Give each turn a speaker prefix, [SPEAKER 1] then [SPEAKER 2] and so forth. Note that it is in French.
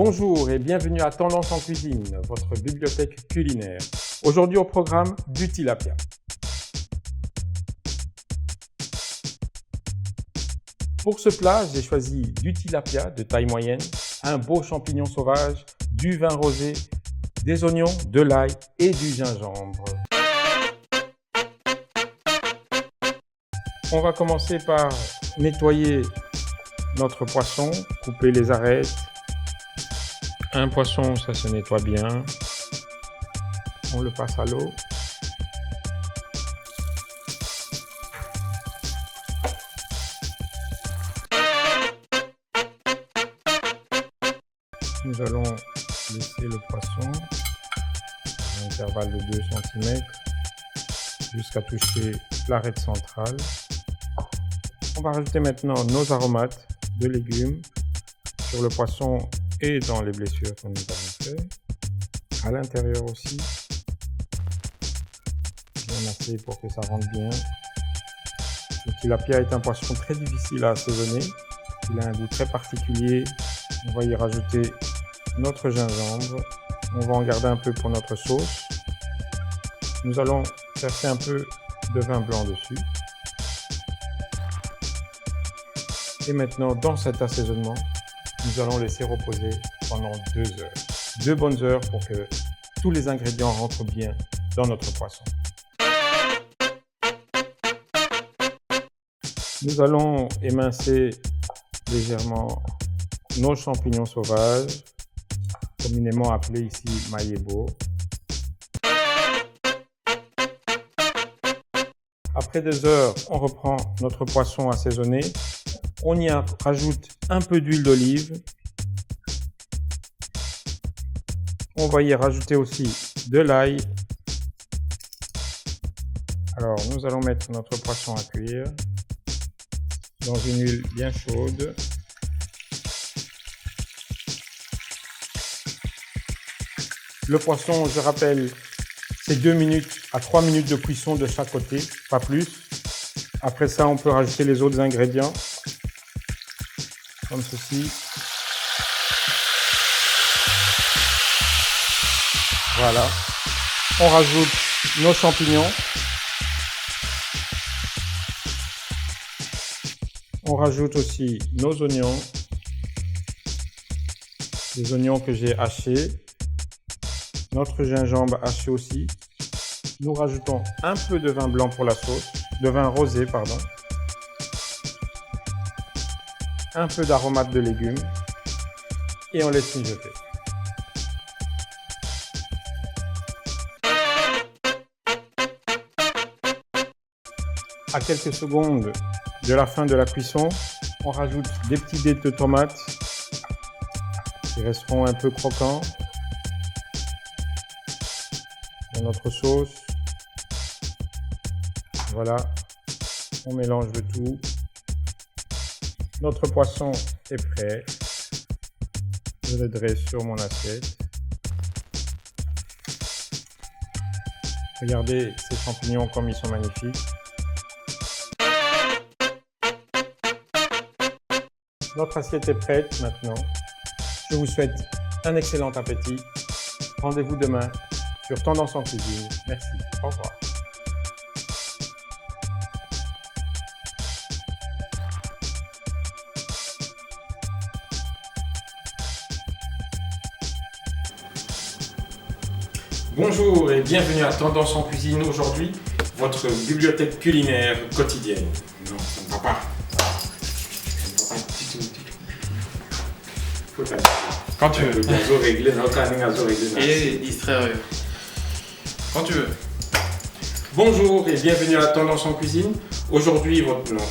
[SPEAKER 1] Bonjour et bienvenue à Tendance en cuisine, votre bibliothèque culinaire. Aujourd'hui au programme du tilapia. Pour ce plat, j'ai choisi du tilapia de taille moyenne, un beau champignon sauvage, du vin rosé, des oignons, de l'ail et du gingembre. On va commencer par nettoyer notre poisson, couper les arêtes. Un poisson, ça se nettoie bien. On le passe à l'eau. Nous allons laisser le poisson à un intervalle de 2 cm jusqu'à toucher l'arête centrale. On va rajouter maintenant nos aromates de légumes sur le poisson et dans les blessures que nous avons fait. À l'intérieur aussi. Bien masser pour que ça rentre bien. Le tilapia est un poisson très difficile à assaisonner. Il a un goût très particulier. On va y rajouter notre gingembre. On va en garder un peu pour notre sauce. Nous allons verser un peu de vin blanc dessus. Et maintenant, dans cet assaisonnement, nous allons laisser reposer pendant 2 heures. 2 bonnes heures pour que tous les ingrédients rentrent bien dans notre poisson. Nous allons émincer légèrement nos champignons sauvages, communément appelés ici mayebo. Après 2 heures, on reprend notre poisson assaisonné. On y rajoute un peu d'huile d'olive. On va y rajouter aussi de l'ail. Alors, nous allons mettre notre poisson à cuire dans une huile bien chaude. Le poisson, je rappelle, c'est 2 minutes à 3 minutes de cuisson de chaque côté, pas plus. Après ça, on peut rajouter les autres ingrédients, comme ceci. Voilà. On rajoute nos champignons. On rajoute aussi nos oignons. Les oignons que j'ai hachés. Notre gingembre haché aussi. Nous rajoutons un peu de vin blanc pour la sauce. De vin rosé, pardon. Un peu d'aromates de légumes. Et on laisse mijoter. À quelques secondes de la fin de la cuisson, on rajoute des petits dés de tomates qui resteront un peu croquants dans notre sauce. Voilà, on mélange le tout. Notre poisson est prêt. Je le dresse sur mon assiette. Regardez ces champignons comme ils sont magnifiques. Notre assiette est prête maintenant. Je vous souhaite un excellent appétit. Rendez-vous demain sur Tendance en cuisine. Merci. Au revoir. Bonjour et bienvenue à Tendance en cuisine. Aujourd'hui, votre bibliothèque culinaire quotidienne. Non, ça ne va pas. Quand tu veux.
[SPEAKER 2] Et distraire. Quand tu veux.
[SPEAKER 1] Bonjour et bienvenue à Tendance en cuisine. Aujourd'hui, votre... Non,